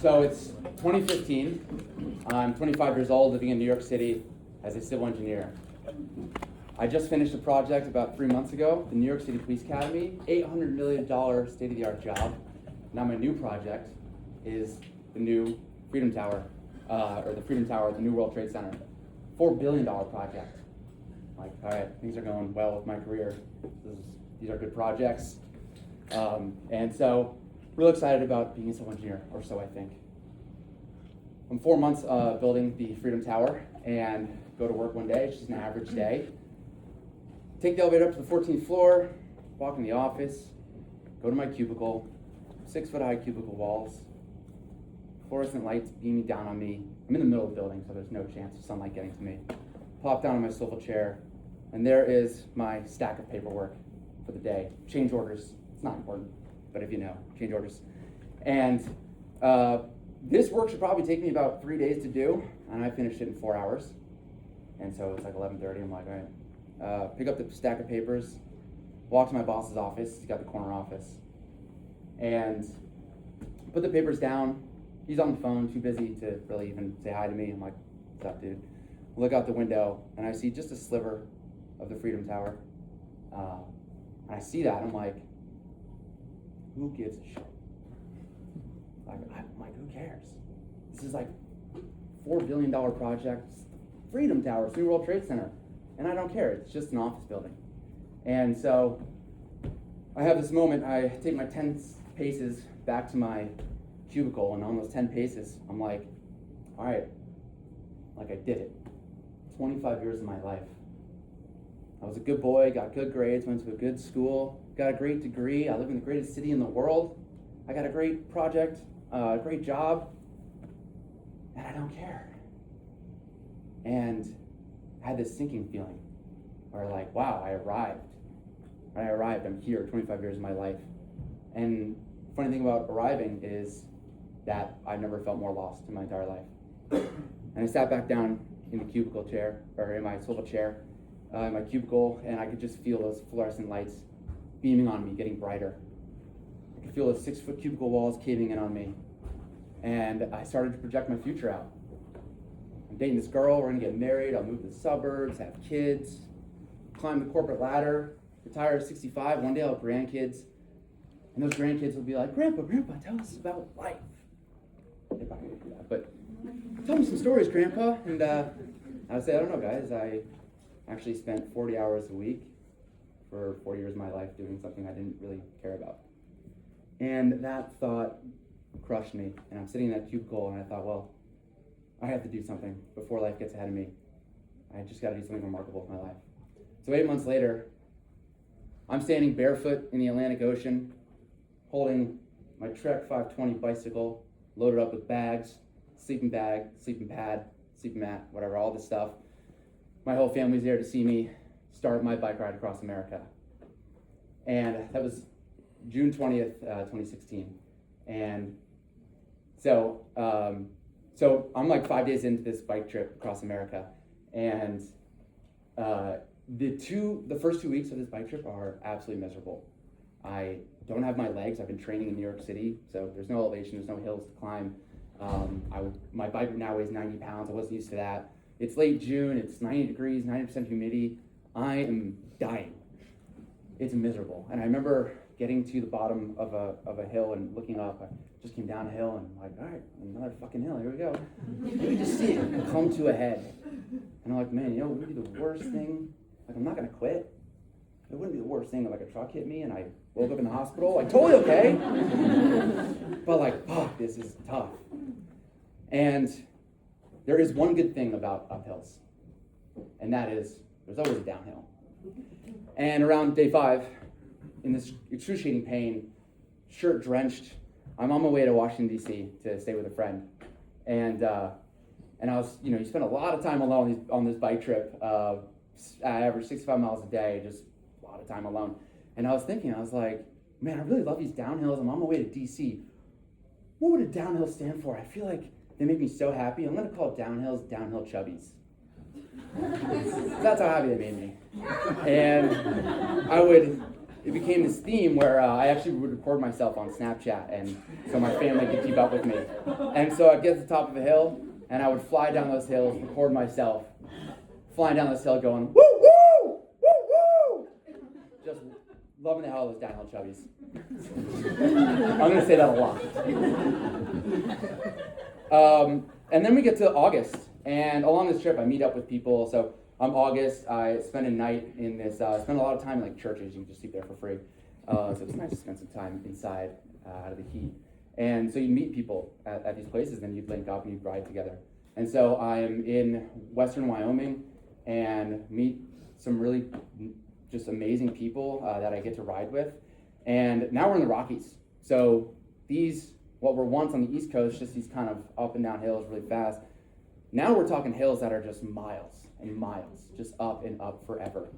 So it's 2015. I'm 25 years old, living in New York City as a civil engineer. I just finished a project about 3 months ago, the New York City Police Academy, $800 million state-of-the-art job. Now my new project is the new Freedom Tower, or the Freedom Tower at the New World Trade Center. $4 billion project. Like, all right, things are going well with my career. These are good projects. And so, real excited about being a civil engineer, or so I think. I'm 4 months building the Freedom Tower and go to work one day. It's just an average day. Take the elevator up to the 14th floor, walk in the office, go to my cubicle, 6-foot-high cubicle walls, fluorescent lights beaming down on me. I'm in the middle of the building, so there's no chance of sunlight getting to me. Plop down on my swivel chair, and there is my stack of paperwork for the day. Change orders. It's not important, but if you know, change orders. And this work should probably take me about 3 days to do, and I finished it in 4 hours. And so it's like 11:30. I'm like, all right, pick up the stack of papers, walk to my boss's office. He's got the corner office, and put the papers down. He's on the phone, too busy to really even say hi to me. I'm like, what's up, dude? I look out the window, and I see just a sliver of the Freedom Tower. And I see that, and I'm like, who gives a shit? I'm like, who cares? This is like $4 billion project, Freedom Tower, New World Trade Center, and I don't care. It's just an office building. And so I have this moment. I take my 10 paces back to my cubicle, and on those 10 paces, I'm like, all right, like I did it. 25 years of my life. I was a good boy, got good grades, went to a good school, got a great degree. I live in the greatest city in the world. I got a great project, a great job, and I don't care. And I had this sinking feeling where like, wow, I arrived. I'm here, 25 years of my life. And the funny thing about arriving is that I've never felt more lost in my entire life. And I sat back down in the cubicle chair, or in my swivel chair, in my cubicle, and I could just feel those fluorescent lights beaming on me, getting brighter. I could feel those 6-foot cubicle walls caving in on me. And I started to project my future out. I'm dating this girl, we're gonna get married, I'll move to the suburbs, have kids, climb the corporate ladder, retire at 65, one day I'll have grandkids. And those grandkids will be like, Grandpa, tell us about life. They're probably gonna do that, but tell me some stories, Grandpa. And I would say, I don't know, guys, I actually spent 40 hours a week for 40 years of my life doing something I didn't really care about. And that thought crushed me. And I'm sitting in that cubicle, and I thought, well, I have to do something before life gets ahead of me. I just got to do something remarkable with my life. So 8 months later, I'm standing barefoot in the Atlantic Ocean, holding my Trek 520 bicycle, loaded up with bags, sleeping bag, sleeping pad, sleeping mat, whatever, all this stuff. My whole family's there to see me start my bike ride across America. And that was June 20th, 2016. And so I'm like 5 days into this bike trip across America. And the first 2 weeks of this bike trip are absolutely miserable. I don't have my legs. I've been training in New York City, so there's no elevation, there's no hills to climb. My bike now weighs 90 pounds. I wasn't used to that. It's late June, it's 90 degrees, 90% humidity. I am dying. It's miserable. And I remember getting to the bottom of a hill and looking up. I just came down a hill and I'm like, all right, another fucking hill, here we go. You just see it come to a head. And I'm like, man, what would be the worst thing? Like, I'm not gonna quit. It wouldn't be the worst thing if like a truck hit me and I woke up in the hospital, like totally okay. But like, fuck, this is tough. And there is one good thing about uphills, and that is there's always a downhill. And around day 5, in this excruciating pain, shirt drenched, I'm on my way to Washington, D.C. to stay with a friend. And I was, you spend a lot of time alone on this bike trip. I average 65 miles a day, just a lot of time alone. And I was thinking, I was like, man, I really love these downhills. I'm on my way to D.C. What would a downhill stand for? I feel like they make me so happy. I'm going to call it downhills downhill chubbies. That's how happy they made me. And I would it became this theme where I actually would record myself on Snapchat, and so my family could keep up with me. And so I'd get to the top of a hill, and I would fly down those hills, record myself, flying down this hill going, woo, woo, woo, woo! Just loving the hell out of those downhill chubbies. I'm going to say that a lot. And then we get to August, and along this trip I meet up with people. So August, I spend a night in this, spend a lot of time in like churches. You can just sleep there for free. So it's nice to spend some time inside out of the heat. And so you meet people at these places, and you'd link up and you'd ride together. And so I'm in western Wyoming and meet some really just amazing people that I get to ride with. And now we're in the Rockies. So these, what were once on the East Coast, just these kind of up and down hills really fast. Now we're talking hills that are just miles and miles, just up and up forever.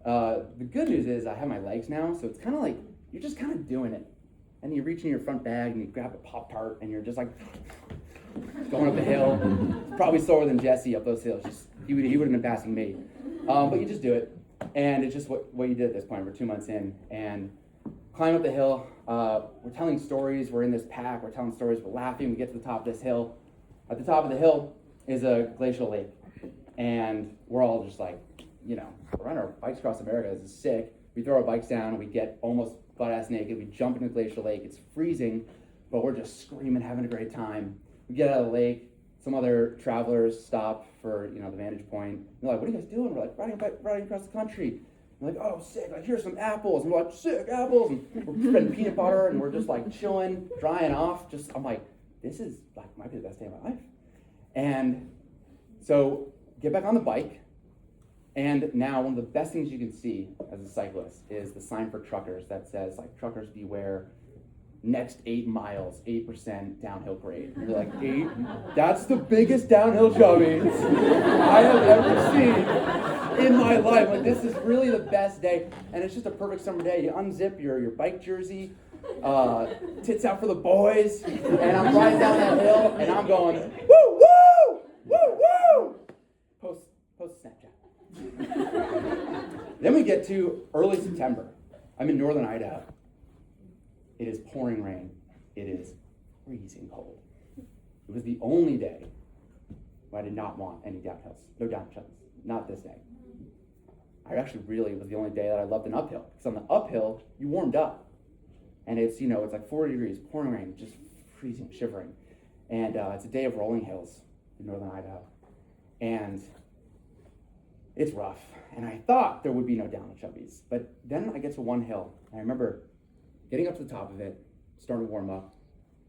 The good news is I have my legs now, so it's kind of like, you're just kind of doing it. And you reach in your front bag and you grab a Pop-Tart and you're just like going up the hill. It's probably slower than Jesse up those hills. He would have been passing me. But you just do it. And it's just what you did at this point. We're 2 months in. And climb up the hill. We're telling stories. We're in this pack. We're telling stories. We're laughing. We get to the top of this hill. At the top of the hill is a glacial lake. And we're all just like, we're riding our bikes across America. This is sick. We throw our bikes down. We get almost butt-ass naked. We jump into the glacial lake. It's freezing, but we're just screaming, having a great time. We get out of the lake. Some other travelers stop for, the vantage point. They're like, what are you guys doing? We're like, riding across the country. They're like, oh, sick. Like, here's some apples. And we're like, sick, apples. And we're spreading peanut butter, and we're just like chilling, drying off. I'm like, this is like might be the best day of my life. And so get back on the bike. And now one of the best things you can see as a cyclist is the sign for truckers that says, like, truckers beware, next 8 miles, 8% downhill grade. And you're like, 8? That's the biggest downhill chubbies I have ever seen in my life. Like, this is really the best day. And it's just a perfect summer day. You unzip your bike jersey, tits out for the boys, and I'm riding down that hill, and I'm going, woo, woo, woo, woo! Post Snapchat. Then we get to early September. I'm in northern Idaho. It is pouring rain. It is freezing cold. It was the only day where I did not want any downhills. No downhills. Not this day. I actually really was the only day that I loved an uphill. Because on the uphill, you warmed up. And it's, it's like 40 degrees, pouring rain, just freezing, shivering. And it's a day of rolling hills in northern Idaho. And it's rough. And I thought there would be no downhill chubbies. But then I get to one hill. And I remember getting up to the top of it, starting to warm up.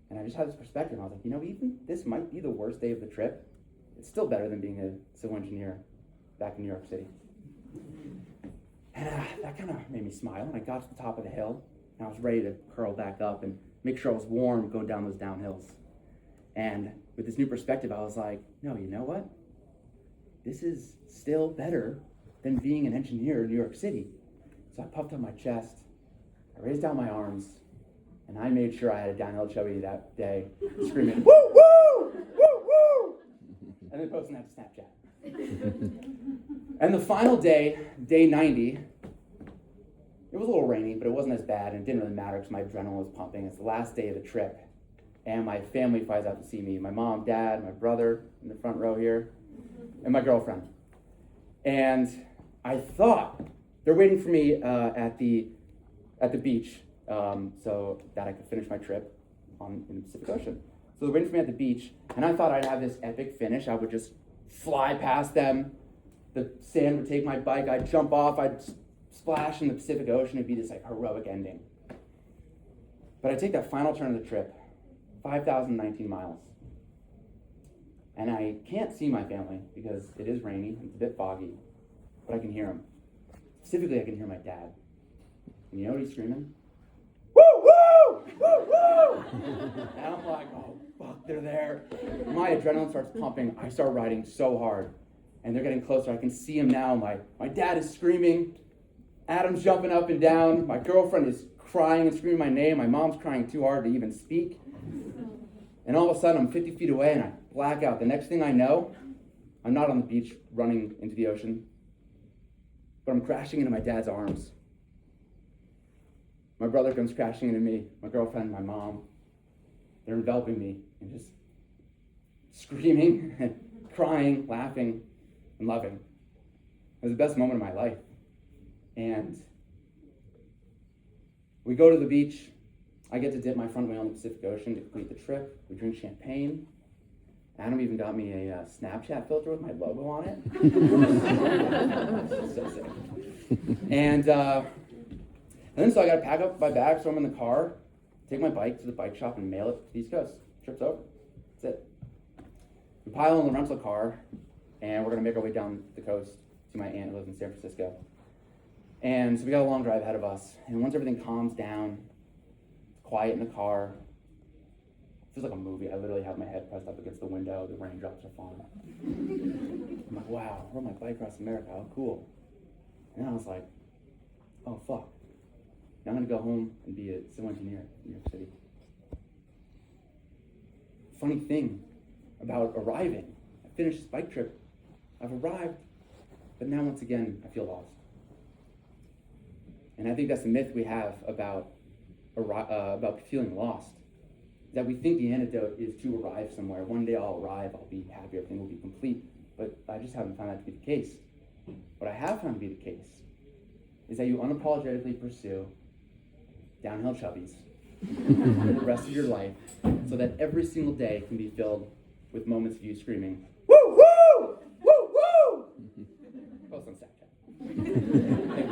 And I just had this perspective. I was like, even this might be the worst day of the trip. It's still better than being a civil engineer back in New York City. And that kind of made me smile. And I got to the top of the hill. And I was ready to curl back up and make sure I was warm going down those downhills. And with this new perspective, I was like, no, you know what? This is still better than being an engineer in New York City. So I puffed up my chest, I raised down my arms, and I made sure I had a downhill chubby that day, screaming, woo, woo, woo, woo, and then posting that to Snapchat. And the final day, day 90, it was a little rainy, but it wasn't as bad, and it didn't really matter because my adrenaline was pumping. It's the last day of the trip, and my family flies out to see me. My mom, dad, my brother in the front row here, and my girlfriend. And I thought they're waiting for me at the beach so that I could finish my trip in the Pacific Ocean. So they're waiting for me at the beach, and I thought I'd have this epic finish. I would just fly past them. The sand would take my bike. I'd jump off. I'd splash in the Pacific Ocean. It'd be this like heroic ending. But I take that final turn of the trip, 5,019 miles. And I can't see my family because it is rainy, it's a bit foggy, but I can hear them. Specifically, I can hear my dad. And you know what he's screaming? Woo, woo, woo, woo! And I'm like, oh, fuck, they're there. My adrenaline starts pumping. I start riding so hard. And they're getting closer. I can see him now. My dad is screaming. Adam's jumping up and down. My girlfriend is crying and screaming my name. My mom's crying too hard to even speak. And all of a sudden, I'm 50 feet away, and I black out. The next thing I know, I'm not on the beach running into the ocean, but I'm crashing into my dad's arms. My brother comes crashing into me, my girlfriend, my mom. They're enveloping me and just screaming, and crying, laughing, and loving. It was the best moment of my life. And we go to the beach. I get to dip my front wheel in the Pacific Ocean to complete the trip. We drink champagne. Adam even got me a Snapchat filter with my logo on it. So sick. And then so I got to pack up my bags, throw them in the car, take my bike to the bike shop and mail it to the East Coast. Trip's over. That's it. We pile in the rental car, and we're going to make our way down the coast to my aunt who lives in San Francisco. And so we got a long drive ahead of us. And once everything calms down, it's quiet in the car, it feels like a movie. I literally have my head pressed up against the window. The raindrops are falling. I'm like, wow, I rode my bike across America. How cool. And then I was like, oh, fuck. Now I'm going to go home and be a civil engineer in New York City. Funny thing about arriving. I finished this bike trip. I've arrived, but now once again, I feel lost. And I think that's the myth we have about feeling lost. That we think the antidote is to arrive somewhere. One day I'll arrive, I'll be happy, everything will be complete. But I just haven't found that to be the case. What I have found to be the case is that you unapologetically pursue downhill chubbies for the rest of your life, so that every single day can be filled with moments of you screaming, woo, woo, woo, woo! Post on Snapchat.